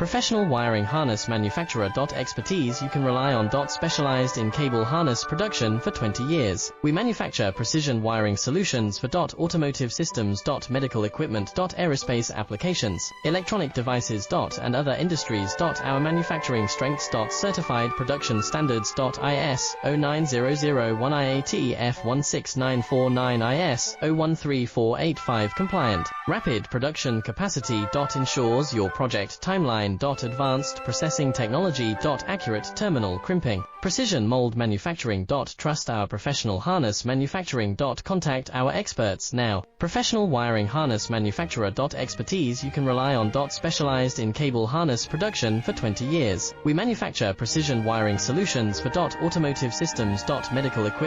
Professional wiring harness manufacturer. Expertise you can rely on. Specialized in cable harness production for 20 years. We manufacture precision wiring solutions for automotive systems, medical equipment, aerospace applications, electronic devices, and other industries. Our manufacturing strengths. Certified production standards. IS 09001 IATF 16949 IS 013485 compliant. Rapid production capacity. Ensures your project timeline. Advanced processing technology. Accurate terminal crimping. Precision mold manufacturing. Trust our professional harness manufacturing. Contact our experts now. Professional wiring harness manufacturer. Expertise you can rely on. Specialized in cable harness production for 20 years. We manufacture precision wiring solutions for automotive systems, medical equipment.